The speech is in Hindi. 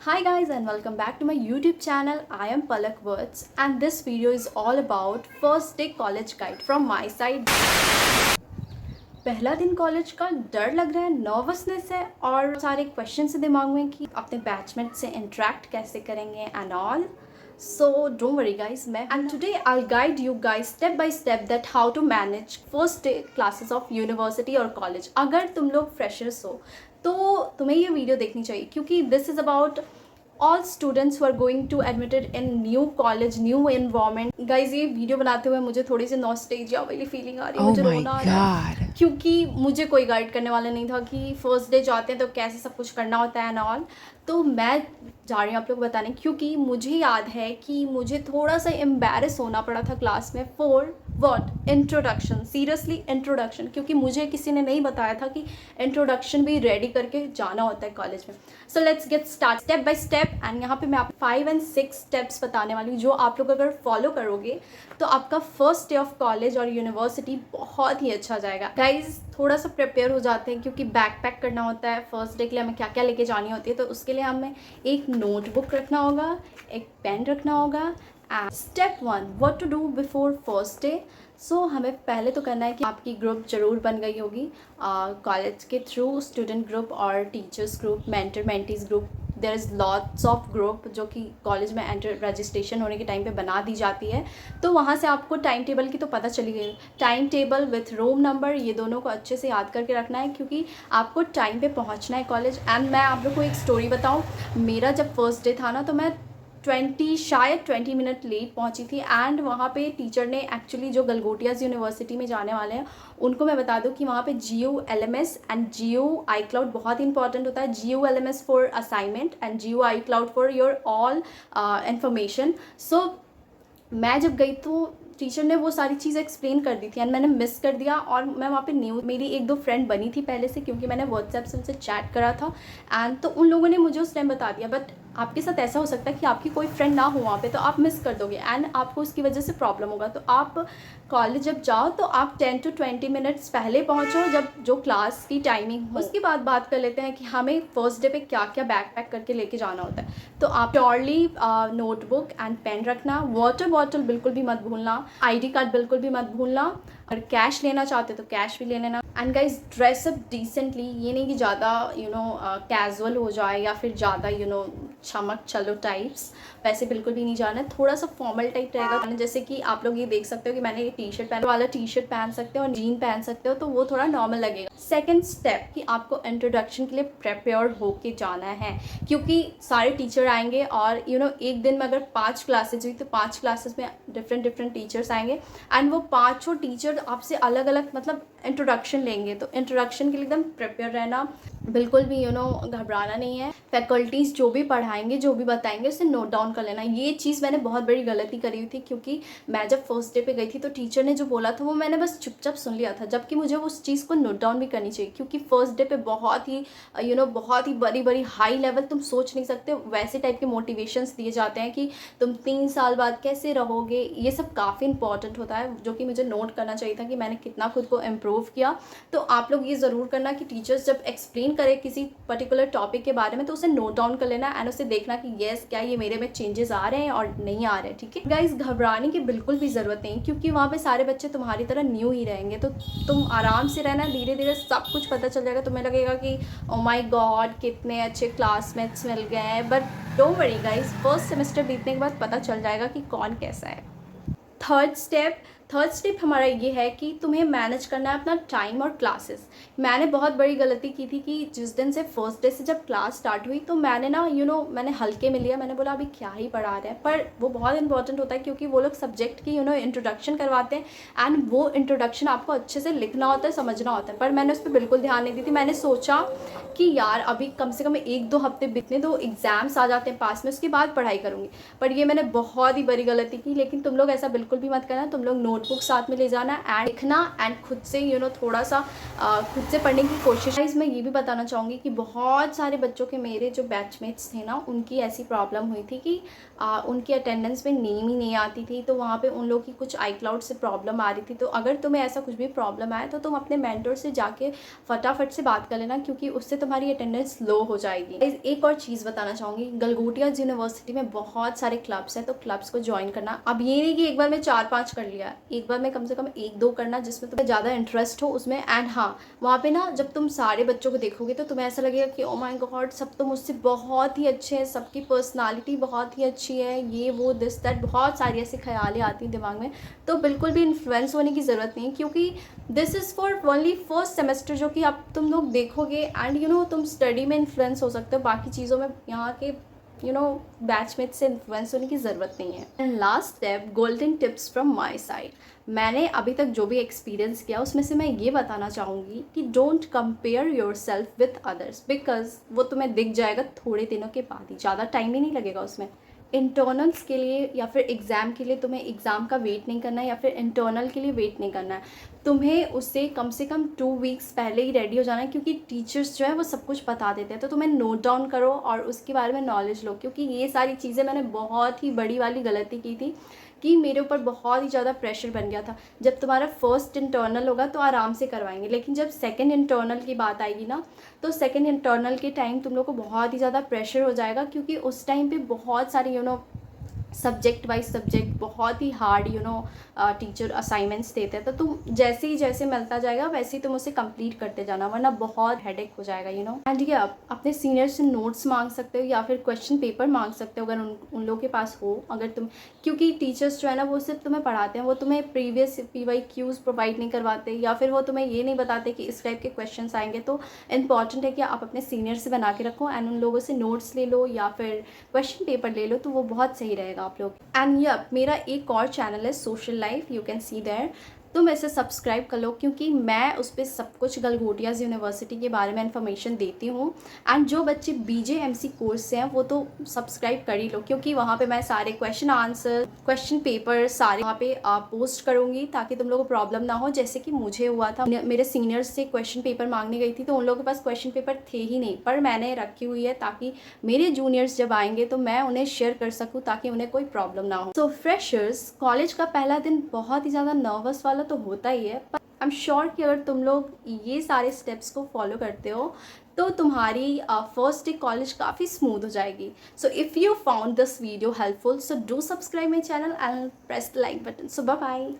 Hi guys and welcome back to my YouTube channel. I am Palak Words and this video is all about first day college guide from my side. पहला दिन कॉलेज का डर लग रहा है, नर्वसनेस है और सारे क्वेश्चन से दिमाग में कि अपने बैचमेट से इंटरेक्ट कैसे करेंगे and all. So don't worry guys, and today I'll guide you guys step by step that how to manage first day classes of university और college. अगर तुम लोग freshers हो तो तुम्हें ये वीडियो देखनी चाहिए क्योंकि this is about all students who are going to admitted in new college, new environment. Guys, ये वीडियो बनाते हुए मुझे थोड़ी सी नॉस्टैल्जिया वाली फीलिंग आ रही है. मुझे रोना आ रहा है क्योंकि मुझे कोई गाइड करने वाला नहीं था कि फर्स्ट डे जाते हैं तो कैसे सब कुछ करना होता है एंड ऑल. तो मैं जा रही हूँ आप लोग बताने क्योंकि मुझे याद है कि मुझे थोड़ा सा एम्बैरस होना पड़ा था क्लास में for what introduction. Seriously introduction, क्योंकि मुझे किसी ने नहीं बताया था कि इंट्रोडक्शन भी रेडी करके जाना होता है कॉलेज में. So let's get start step by step. And यहाँ पे मैं आप 5 और 6 स्टेप्स बताने वाली हूँ जो आप लोग अगर फॉलो करोगे तो आपका फर्स्ट डे ऑफ कॉलेज और यूनिवर्सिटी बहुत ही अच्छा जाएगा. गाइज थोड़ा सा प्रिपेयर हो जाते हैं क्योंकि बैक पैक करना होता है फर्स्ट डे के लिए. हमें क्या क्या लेके जानी होती है तो उसके लिए हमें एक नोटबुक रखना होगा, एक पेन रखना होगा. And step 1 what to do before first day. So हमें पहले तो करना है कि आपकी ग्रुप ज़रूर बन गई होगी कॉलेज के थ्रू, स्टूडेंट ग्रुप और teachers group, mentor mentees group. There is lots of group जो कि कॉलेज में एंटर रजिस्ट्रेशन होने के टाइम पे बना दी जाती है. तो वहाँ से आपको टाइम टेबल की तो पता चली गई. Time table with room number, ये दोनों को अच्छे से याद करके रखना है क्योंकि आपको टाइम पे पहुँचना है कॉलेज. एंड मैं आप लोग को एक स्टोरी बताऊँ. मेरा जब फर्स्ट डे था ना तो मैं 20 मिनट लेट पहुंची थी. एंड वहाँ पे टीचर ने एक्चुअली जो गलगोटियाज़ यूनिवर्सिटी में जाने वाले हैं उनको मैं बता दूं कि वहाँ पे GULMS एंड GUI-Cloud बहुत इंपॉर्टेंट होता है. GULMS for assignment and GUI-Cloud for your all information. So मैं जब गई तो टीचर ने वो सारी चीज़ें एक्सप्लेन कर दी थी एंड मैंने मिस कर दिया. और मैं वहाँ पे न्यू, मेरी एक दो फ्रेंड बनी थी पहले से क्योंकि मैंने व्हाट्सएप से उनसे चैट करा था. एंड तो उन लोगों ने मुझे उस टाइम बता दिया. बट आपके साथ ऐसा हो सकता है कि आपकी कोई फ्रेंड ना हो वहाँ पे तो आप मिस कर दोगे एंड आपको उसकी वजह से प्रॉब्लम होगा. तो आप कॉलेज जब जाओ तो आप 10 to 20 मिनट्स पहले पहुँचो जब जो क्लास की टाइमिंग हो. उसके बाद बात कर लेते हैं कि हमें फर्स्ट डे पे क्या क्या बैग पैक करके लेके जाना होता है. तो आप प्योरली नोटबुक एंड पेन रखना, वाटर बॉटल बिल्कुल भी मत भूलना, ID कार्ड बिल्कुल भी मत भूलना. अगर कैश लेना चाहते हो तो कैश भी ले लेना. एंड गाइज ड्रेसअप डिसेंटली, ये नहीं कि ज़्यादा कैजुअल हो जाए या फिर ज़्यादा चमक चलो टाइप्स, वैसे बिल्कुल भी नहीं जाना है. थोड़ा सा फॉर्मल टाइप रहेगा. जैसे कि आप लोग ये देख सकते हो कि मैंने ये टी शर्ट वाला टी शर्ट पहन सकते हो और जीन पहन सकते हो तो वो थोड़ा नॉर्मल लगेगा. सेकेंड स्टेप कि आपको इंट्रोडक्शन के लिए प्रिपेयर होके जाना है क्योंकि सारे टीचर आएंगे और एक दिन में अगर 5 क्लासेज हुई तो 5 क्लासेस में डिफरेंट टीचर्स आएंगे एंड वो 5 टीचर आपसे अलग अलग मतलब इंट्रोडक्शन लेंगे. तो इंट्रोडक्शन के लिए एकदम प्रिपेयर रहना, बिल्कुल भी घबराना नहीं है. फैकल्टीज़ जो भी पढ़ाएंगे, जो भी बताएंगे उसे नोट डाउन कर लेना. ये चीज़ मैंने बहुत बड़ी गलती करी हुई थी क्योंकि मैं जब फर्स्ट डे पे गई थी तो टीचर ने जो बोला था वो मैंने बस चुपचाप सुन लिया था, जबकि मुझे उस चीज़ को नोट डाउन भी करनी चाहिए क्योंकि फर्स्ट डे पे बहुत ही बड़ी बड़ी हाई लेवल, तुम सोच नहीं सकते वैसे टाइप के मोटिवेशंस दिए जाते हैं कि तुम 3 साल बाद कैसे रहोगे. ये सब काफ़ी इंपॉर्टेंट होता है जो कि मुझे नोट करना चाहिए था कि मैंने कितना खुद को इम्प्रूव किया. तो आप लोग ये ज़रूर करना कि टीचर्स जब एक्सप्लेन करे किसी पर्टिकुलर टॉपिक के बारे में तो उसे नोट डाउन कर लेना एंड उसे देखना कि येस क्या ये मेरे में चेंजेस आ रहे हैं और नहीं आ रहे हैं. ठीक है गाइस, घबराने की बिल्कुल भी ज़रूरत नहीं क्योंकि वहाँ पे सारे बच्चे तुम्हारी तरह न्यू ही रहेंगे. तो तुम आराम से रहना, धीरे धीरे सब कुछ पता चल जाएगा. तुम्हें लगेगा कि ओ माय गॉड कितने अच्छे क्लासमेट्स मिल गए हैं. But don't worry guys, first semester बीतने के बाद पता चल जाएगा कि कौन कैसा है. थर्ड स्टेप हमारा ये है कि तुम्हें मैनेज करना है अपना टाइम और क्लासेस. मैंने बहुत बड़ी गलती की थी कि जिस दिन से फर्स्ट डे से जब क्लास स्टार्ट हुई तो मैंने मैंने हल्के में लिया. मैंने बोला अभी क्या ही पढ़ा रहे हैं, पर वो बहुत इंपॉर्टेंट होता है क्योंकि वो लोग सब्जेक्ट की इंट्रोडक्शन करवाते हैं एंड वो इंट्रोडक्शन आपको अच्छे से लिखना होता है, समझना होता है. पर मैंने उस पर बिल्कुल ध्यान नहीं दी थी. मैंने सोचा कि यार अभी कम से कम 1-2 हफ्ते बीतने दो, एग्ज़ाम्स आ जाते हैं पास में, उसके बाद पढ़ाई करूँगी. पर ये मैंने बहुत ही बड़ी गलती की. लेकिन तुम लोग ऐसा बिल्कुल भी मत करना. तुम लोग नोटबुक साथ में ले जाना एंड लिखना एंड खुद से थोड़ा सा खुद से पढ़ने की कोशिश। मैं ये भी बताना चाहूँगी कि बहुत सारे बच्चों के, मेरे जो बैचमेट्स थे ना, उनकी ऐसी प्रॉब्लम हुई थी कि उनकी अटेंडेंस में नेम ही नहीं आती थी, तो वहाँ पे उन लोग की कुछ iCloud से प्रॉब्लम आ रही थी। तो अगर तुम्हें ऐसा कुछ भी प्रॉब्लम आए तो तुम अपने मेंटर से जाके फटाफट से बात कर लेना, क्योंकि उससे तुम्हारी अटेंडेंस लो हो जाएगी। एक और चीज़ बताना चाहूँगी, गलगोटिया यूनिवर्सिटी में बहुत सारे क्लब्स हैं, तो क्लब्स को ज्वाइन करना। अब ये नहीं कि एक बार में 4-5 कर लिया, एक बार में कम से कम 1-2 करना जिसमें तुम्हें ज़्यादा इंटरेस्ट हो उसमें। एंड हाँ, वहाँ पे ना जब तुम सारे बच्चों को देखोगे तो तुम्हें ऐसा लगेगा कि ओ माय गॉड, सब तो मुझसे बहुत ही अच्छे हैं, सबकी पर्सनालिटी बहुत ही अच्छी है, ये वो दिस दैट, बहुत सारी ऐसे ख्यालें आती हैं दिमाग में। तो बिल्कुल भी इन्फ्लुएंस होने की ज़रूरत नहीं, क्योंकि this is for only first semester, जो कि अब तुम लोग देखोगे एंड तुम स्टडी में इन्फ्लुएंस हो सकते हो, बाकी चीज़ों में यहाँ के बैचमेट से इन्फ्लुएंस होने की ज़रूरत नहीं है। And last step, golden tips from my side. मैंने अभी तक जो भी एक्सपीरियंस किया उसमें से मैं ये बताना चाहूँगी कि don't compare your self with others, because वो तुम्हें दिख जाएगा थोड़े दिनों के बाद ही, ज़्यादा टाइम ही नहीं लगेगा उसमें। इंटरनल्स के लिए या फिर एग्ज़ाम के लिए तुम्हें एग्ज़ाम का वेट नहीं करना है, या फिर इंटरनल के लिए वेट नहीं करना है, तुम्हें उससे कम से कम 2 वीक्स पहले ही रेडी हो जाना है, क्योंकि टीचर्स जो है वो सब कुछ बता देते हैं। तो तुम्हें नोट डाउन करो और उसके बारे में नॉलेज लो, क्योंकि ये सारी चीज़ें मैंने बहुत ही बड़ी वाली गलती की थी कि मेरे ऊपर बहुत ही ज़्यादा प्रेशर बन गया था। जब तुम्हारा फर्स्ट इंटरनल होगा तो आराम से करवाएंगे, लेकिन जब सेकंड इंटरनल की बात आएगी ना, तो सेकंड इंटरनल के टाइम तुम लोग को बहुत ही ज़्यादा प्रेशर हो जाएगा, क्योंकि उस टाइम पे बहुत सारी सब्जेक्ट वाइज सब्जेक्ट बहुत ही हार्ड टीचर असाइनमेंट्स देते हैं। तो तुम जैसे ही जैसे मिलता जाएगा वैसे ही तुम उसे कंप्लीट करते जाना, वरना बहुत हेडेक हो जाएगा एंड ये आप अपने सीनियर से नोट्स मांग सकते हो या फिर क्वेश्चन पेपर मांग सकते हो, अगर उन लोगों के पास हो। अगर तुम, क्योंकि टीचर्स जो है ना वो सिर्फ तुम्हें पढ़ाते हैं, वो तुम्हें प्रीवियस PYQs प्रोवाइड नहीं करवाते, या फिर वो तुम्हें ये नहीं बताते कि इस टाइप के क्वेश्चन आएंगे। तो इंपॉर्टेंट है कि आप अपने सीनियर से बना के रखो एंड उन लोगों से नोट्स ले लो या फिर क्वेश्चन पेपर ले लो, तो वो बहुत सही रहेगा आप लोग। एंड यप, मेरा एक और चैनल है social life, you can see there, तुम इसे सब्सक्राइब कर लो, क्योंकि मैं उस पर सब कुछ गलगोटिया यूनिवर्सिटी के बारे में इन्फॉर्मेशन देती हूँ। एंड जो बच्चे BJMC कोर्स से हैं वो तो सब्सक्राइब कर ही लो, क्योंकि वहाँ पे मैं सारे क्वेश्चन आंसर, क्वेश्चन पेपर सारे वहाँ पे पोस्ट करूँगी, ताकि तुम लोगों को प्रॉब्लम ना हो, जैसे कि मुझे हुआ था। मेरे सीनियर्स से क्वेश्चन पेपर मांगने गई थी तो उन लोगों के पास क्वेश्चन पेपर थे ही नहीं, पर मैंने रखी हुई है ताकि मेरे जूनियर्स जब आएंगे तो मैं उन्हें शेयर कर सकूँ, ताकि उन्हें कोई प्रॉब्लम ना हो। तो फ्रेशर्स, कॉलेज का पहला दिन बहुत ही ज़्यादा नर्वस वाला तो होता ही है, पर आई एम श्योर कि अगर तुम लोग ये सारे स्टेप्स को फॉलो करते हो तो तुम्हारी फर्स्ट डे कॉलेज काफ़ी स्मूथ हो जाएगी। So if you found this video helpful, so do subscribe my channel and press the like button. So bye bye.